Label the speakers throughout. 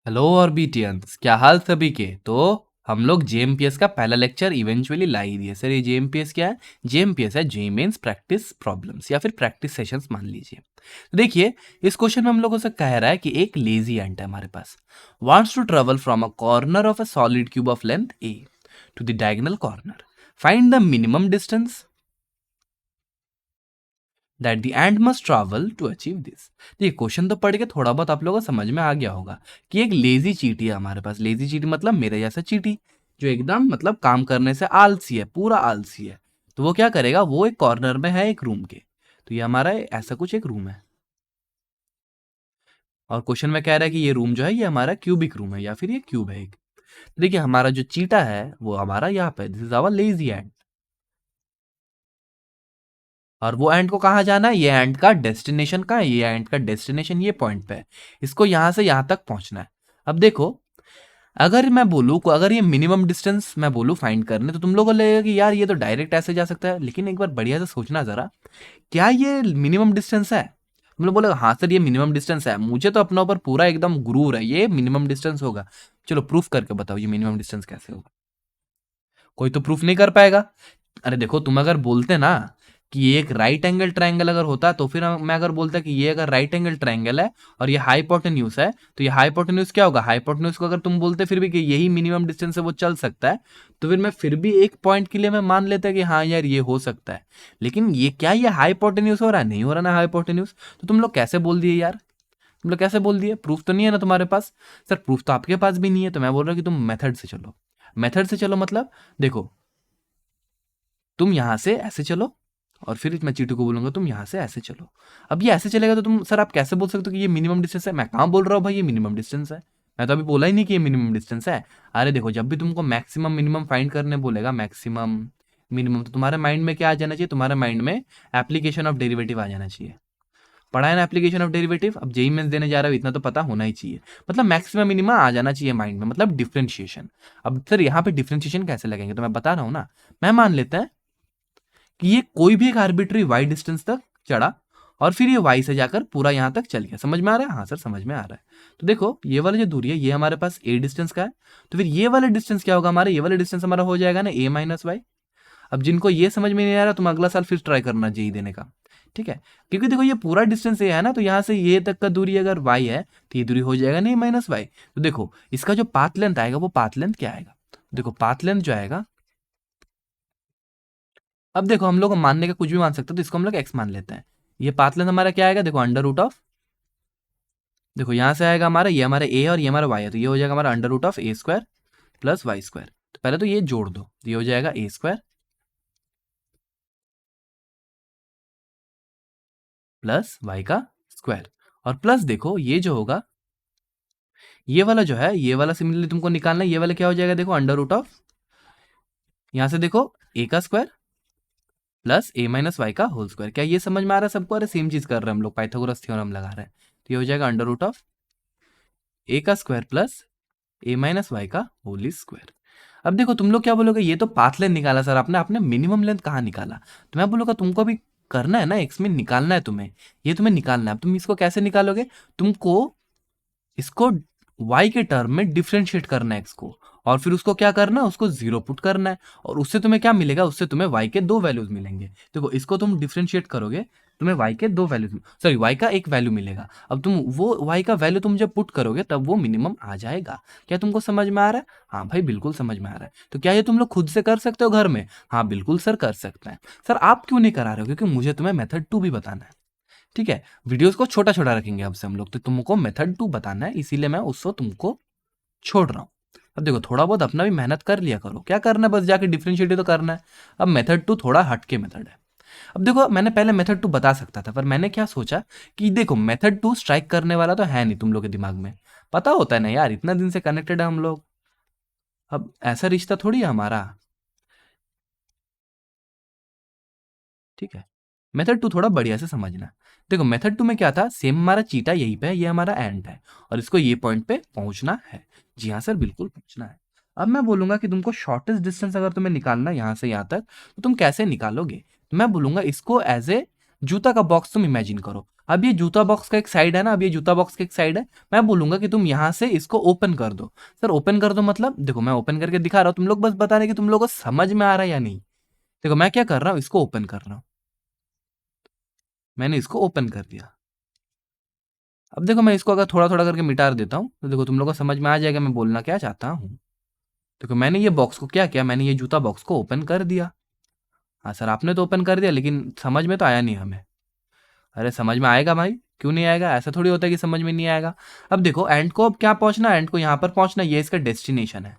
Speaker 1: Hello ऑर्बिटियंस, क्या हाल सभी के। तो हम लोग जेएमपीएस का पहला लेक्चर इवेंचुअली ला ही दिए। सर ये जेएमपीएस क्या है? जेएमपीएस है जेई मेंस प्रैक्टिस प्रॉब्लम्स या फिर प्रैक्टिस सेशंस मान लीजिए। तो देखिए, इस क्वेश्चन में हम लोगों से कह रहा है कि एक लेजी एंट है हमारे पास, wants to travel from a corner of a solid cube of length A to the diagonal corner. Find the minimum distance that the ant must travel to achieve this. देखिए, question तो पढ़ के थोड़ा बहुत आप लोगों को समझ में आ गया होगा कि एक लेजी चीटी है हमारे पास। लेजी चीटी मतलब मेरे जैसा चीटी, जो एकदम मतलब काम करने से आलसी है, पूरा आलसी है। तो वो क्या करेगा, वो एक कॉर्नर में है एक रूम के। तो ये हमारा ऐसा कुछ एक रूम है, और क्वेश्चन में कह रहा है कि ये रूम जो है ये हमारा क्यूबिक रूम है या फिर ये क्यूब है एक। तो देखिए, हमारा जो चीटा है वो हमारा यहाँ पे, this is our lazy end. और वो एंड को कहाँ जाना है, ये एंड का डेस्टिनेशन कहाँ है, ये एंड का डेस्टिनेशन ये पॉइंट पे है। इसको यहां से यहां तक पहुंचना है। अब देखो, अगर मैं बोलूँ को, अगर ये मिनिमम डिस्टेंस मैं बोलूँ फाइंड करने, तो तुम लोगों को लगेगा कि यार ये तो डायरेक्ट ऐसे जा सकता है। लेकिन एक बार बढ़िया से सोचना जरा, क्या ये मिनिमम डिस्टेंस है? तुम लोग बोलेगा हाँ सर ये मिनिमम डिस्टेंस है, मुझे तो अपना ऊपर पूरा एकदम गुरूर है, ये मिनिमम डिस्टेंस होगा। चलो प्रूफ करके बताओ ये मिनिमम डिस्टेंस कैसे होगा। कोई तो प्रूफ नहीं कर पाएगा। अरे देखो, तुम अगर बोलते ना कि ये एक राइट एंगल ट्रायंगल अगर होता, तो फिर मैं अगर बोलता कि ये अगर राइट एंगल ट्रायंगल है और ये हाइपोटेन्यूज है, तो ये हाइपोटेन्यूज क्या होगा, हाइपोटेन्यूज को अगर तुम बोलते फिर भी कि यही मिनिमम डिस्टेंस है वो चल सकता है, तो फिर मैं फिर भी एक पॉइंट के लिए मैं मान लेता कि हाँ यार ये हो सकता है। लेकिन ये क्या, ये हाइपोटेन्यूज हो रहा है, नहीं हो रहा ना हाइपोटेन्यूज। तो तुम लोग कैसे बोल दिए यार, तुम लोग कैसे बोल दिए? प्रूफ तो नहीं है ना तुम्हारे पास। सर प्रूफ तो आपके पास भी नहीं है, तो मैं बोल रहा हूँ कि तुम मेथड से चलो। मेथड से चलो मतलब, देखो, तुम यहां से ऐसे चलो और फिर मैं चीटू को बोलूंगा तुम यहां से ऐसे चलो। अब ये ऐसे चलेगा तो तुम सर आप कैसे बोल सकते हो कि ये मिनिमम डिस्टेंस है? मैं कहाँ बोल रहा हूँ भाई ये मिनिमम डिस्टेंस है, मैं तो अभी बोला ही नहीं कि ये मिनिमम डिस्टेंस है। अरे देखो, जब भी तुमको मैक्सिमम मिनिमम फाइंड करने बोलेगा, मैक्सिमम मिनिमम, तो तुम्हारे माइंड में क्या आ जाना चाहिए? तुम्हारे माइंड में एप्लीकेशन ऑफ डेरिवेटिव आ जाना चाहिए। पढ़ा है ना एप्लीकेशन ऑफ डेरिवेटिव? अब जेई मेंस देने जा रहा हूँ, इतना तो पता होना ही चाहिए। मतलब मैक्सिमम मिनिमम आ जाना चाहिए माइंड में, मतलब डिफरेंशिएशन। अब सर यहाँ पे डिफरेंशिएशन कैसे लगेंगे, तो मैं बता रहा हूँ ना। मैं मान लेता है कि ये कोई भी एक आर्बिट्री वाई डिस्टेंस तक चढ़ा और फिर ये वाई से जाकर पूरा यहां तक चल गया। समझ में आ रहा है? हाँ सर समझ में आ रहा है। तो देखो, ये वाला जो दूरी है ये हमारे पास ए डिस्टेंस का है, तो फिर ये वाला डिस्टेंस क्या होगा हमारा, ये वाला डिस्टेंस हमारा हो जाएगा ना ए माइनस वाई। अब जिनको ये समझ में नहीं आ रहा, तुम अगला साल फिर ट्राई करना जेई देने का, ठीक है? क्योंकि देखो, ये पूरा डिस्टेंस ये है ना, तो यहाँ से ये तक का दूरी अगर वाई है तो ये दूरी हो जाएगा ना ए माइनस वाई। तो देखो, इसका जो पाथ लेंथ आएगा वो पाथ लेंथ क्या आएगा, देखो पाथ लेंथ जो आएगा, अब देखो हम लोग मानने का कुछ भी मान सकते हैं, तो इसको हम लोग एक्स मान लेते हैं। ये पाथ लेंथ हमारा क्या आएगा, देखो अंडर रूट ऑफ, देखो यहाँ से आएगा हमारा, ये हमारा ए और ये हमारा वाई है, तो ये हो जाएगा हमारा under root of a square plus y square. तो पहले तो ये जोड़ दो, तो ये हो जाएगा ए स्क्वायर प्लस वाई का स्क्वायर। और प्लस देखो ये जो होगा, ये वाला जो है, ये वाला सिमिलरली तुमको निकालना है, ये वाला क्या हो जाएगा, देखो अंडर रूट ऑफ, यहाँ से देखो ए का स्क्वायर प्लस ए माइनस वाई का होल स्क्वायर। क्या ये समझ में आ रहा है सबको? अरे सेम चीज कर रहे हैं हम लोग, पाइथागोरस थ्योरम लगा रहे हैं। तो ये हो जाएगा अंडर रूट ऑफ ए का स्क्वायर प्लस ए माइनस वाई का होल स्क्वायर। अब देखो, तुम लोग क्या बोलोगे, ये तो पाथ लेंथ निकाला सर आपने, आपने मिनिमम लेंथ कहाँ निकाला? तो मैं बोलूंगा तुमको भी करना है ना, एक्स में निकालना है तुम्हें, ये तुम्हें निकालना है। अब तुम इसको कैसे निकालोगे, तुमको इसको y के टर्म में डिफरेंशिएट करना है x को, और फिर उसको क्या करना है, उसको जीरो पुट करना है, और उससे तुम्हें क्या मिलेगा, उससे तुम्हें y के दो वैल्यूज मिलेंगे। देखो इसको तुम डिफरेंशिएट करोगे, तुम्हें y के दो वैल्यूज, सॉरी y का एक वैल्यू मिलेगा। अब तुम वो y का वैल्यू तुम जब पुट करोगे तब वो मिनिमम आ जाएगा। क्या तुमको समझ में आ रहा है? हाँ भाई बिल्कुल समझ में आ रहा है। तो क्या ये तुम लोग खुद से कर सकते हो घर में? हाँ बिल्कुल सर कर सकते हैं। सर आप क्यों नहीं करा रहे हो? क्योंकि मुझे तुम्हें मेथड 2 भी बताना है, ठीक है? वीडियोस को छोटा छोटा रखेंगे अब से हम लोग, तो तुमको मेथड 2 बताना है, इसीलिए मैं उसको तुमको छोड़ रहा हूँ। अब देखो, थोड़ा बहुत अपना भी मेहनत कर लिया करो, क्या करना है, बस जाके डिफरेंशिएट तो करना है। अब मेथड 2 थोड़ा हटके मेथड है। अब देखो, मैंने पहले मेथड 2 बता सकता था, पर मैंने क्या सोचा कि देखो मेथड 2 स्ट्राइक करने वाला तो है नहीं तुम लोग के दिमाग में। पता होता है ना यार, इतना दिन से कनेक्टेड है हम लोग, अब ऐसा रिश्ता थोड़ी है हमारा, ठीक है? मेथड 2 थोड़ा बढ़िया से समझना। देखो मेथड 2 में क्या था, सेम हमारा चीटा यहीं पे है, ये हमारा एंड है, और इसको ये पॉइंट पे पहुंचना है। जी हाँ सर बिल्कुल पहुंचना है। अब मैं बोलूंगा कि तुमको शॉर्टेस्ट डिस्टेंस अगर तुम्हें निकालना है यहाँ से यहाँ तक, तो तुम कैसे निकालोगे? तो मैं बोलूंगा इसको एज ए जूता का बॉक्स तुम इमेजिन करो। अब ये जूता बॉक्स का एक साइड है ना, अब ये जूता बॉक्स का एक साइड है, मैं बोलूंगा कि तुम यहां से इसको ओपन कर दो। सर ओपन कर दो मतलब देखो मैं ओपन करके दिखा रहा हूं, तुम लोग बस बता रहे कि तुम लोगों को समझ में आ रहा है या नहीं। देखो मैं क्या कर रहा हूं, इसको ओपन कर रहा हूं, मैंने इसको ओपन कर दिया। अब देखो मैं इसको अगर थोड़ा थोड़ा करके मिटा देता हूं तो देखो तुम लोगों को समझ में आ जाएगा मैं बोलना क्या चाहता हूं। देखो मैंने ये बॉक्स को क्या किया, मैंने ये जूता बॉक्स को ओपन कर दिया। हाँ सर आपने तो ओपन कर दिया लेकिन समझ में तो आया नहीं हमें। अरे समझ में आएगा भाई, क्यों नहीं आएगा, ऐसा थोड़ी होता है कि समझ में नहीं आएगा। अब देखो एंड को अब क्या पहुंचना है, एंड को यहां पर पहुंचना, ये इसका डेस्टिनेशन है।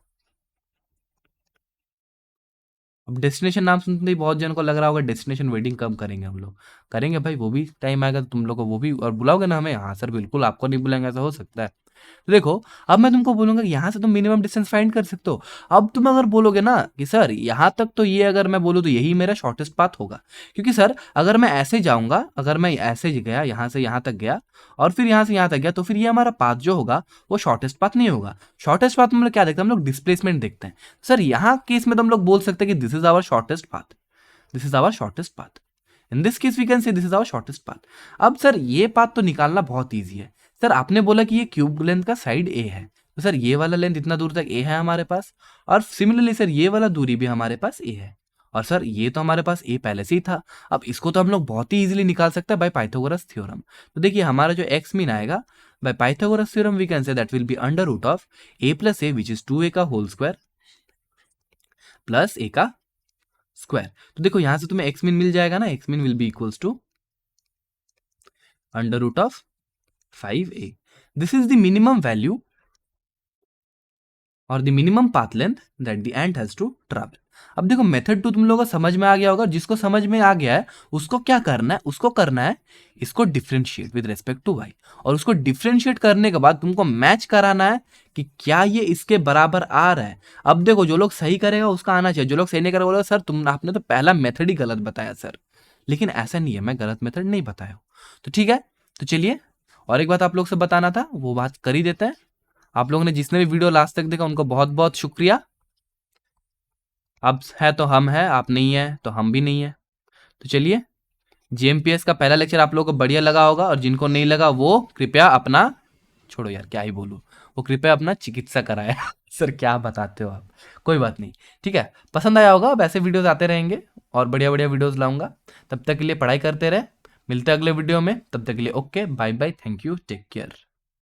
Speaker 1: अब डेस्टिनेशन नाम सुनते ही बहुत जन को लग रहा होगा डेस्टिनेशन वेडिंग कब करेंगे हम लोग। करेंगे भाई, वो भी टाइम आएगा तो तुम लोग को वो भी और बुलाओगे ना हमें। हाँ सर बिल्कुल, आपको नहीं बुलाएंगे ऐसा हो सकता है। तो देखो अब मैं तुमको बोलूंगा कि यहाँ से तुम मिनिमम डिस्टेंस फाइंड कर सकते हो। अब तुम अगर बोलोगे ना कि सर यहाँ तक तो ये अगर मैं बोलूँ तो यही मेरा शॉर्टेस्ट पाथ होगा, क्योंकि सर अगर मैं ऐसे जाऊंगा, अगर मैं ऐसे गया यहाँ से यहाँ तक गया और फिर यहाँ से यहाँ तक गया तो फिर ये हमारा पाथ जो होगा वो शॉर्टेस्ट पाथ नहीं होगा। शॉर्टेस्ट पाथ में हम लोग क्या देखते हैं, हम लोग डिस्प्लेसमेंट देखते हैं। सर यहाँ केस में तो हम लोग बोल सकते हैं कि this is our shortest path, this is our shortest path, in this case we can say this is our shortest path. अब सर ये पाथ तो निकालना बहुत ईजी है। सर आपने बोला कि ये क्यूब लेंथ का साइड ए है, तो सर ये वाला लेंथ इतना दूर तक ए है हमारे पास, और सिमिलरली सर ये वाला दूरी भी हमारे पास ए है, और सर ये तो हमारे पास ए पहले से ही था। अब इसको तो हम लोग बहुत ही इजीली निकाल सकते हैं बाय पाइथागोरस थ्योरम। तो देखिए हमारा जो एक्स मीन आएगा by Pythagoras theorem we can say that will be under root of a plus a which is 2a का होल स्क्वायर प्लस ए का स्क्वायर। तो देखो यहां से तुम्हें एक्स मीन मिल जाएगा ना, X mean will be equals to under root of 5a। This is the minimum value और the minimum path length that the ant has to travel. अब देखो मेथड 2 तुम लोगों को समझ में आ गया होगा, जिसको समझ में आ गया है उसको क्या करना है, उसको करना है इसको differentiate with respect to y, और उसको डिफरेंशिएट करने के बाद तुमको मैच कराना है कि क्या ये इसके बराबर आ रहा है। अब देखो जो लोग सही करेगा उसका आना चाहिए, जो लोग सही नहीं करेगा बोलेगा सर तुम आपने तो पहला मेथड ही गलत बताया सर। लेकिन ऐसा नहीं है, मैं गलत मेथड नहीं बताया हूं। तो ठीक है, तो चलिए और एक बात आप लोग से बताना था, वो बात कर ही देते हैं। आप लोगों ने जिसने भी वीडियो लास्ट तक देखा उनको बहुत बहुत शुक्रिया। अब है तो हम है, आप नहीं है तो हम भी नहीं है। तो चलिए जीएमपीएस का पहला लेक्चर आप लोगों को बढ़िया लगा होगा, और जिनको नहीं लगा वो कृपया अपना, छोड़ो यार क्या ही बोलूं, वो कृपया अपना चिकित्सा कराया। सर क्या बताते हो आप, कोई बात नहीं, ठीक है पसंद आया होगा। अब ऐसे वीडियोस आते रहेंगे और बढ़िया बढ़िया वीडियोस लाऊंगा। तब तक के लिए पढ़ाई करते रहे, मिलते हैं अगले वीडियो में, तब तक के लिए okay bye bye, thank you, take care.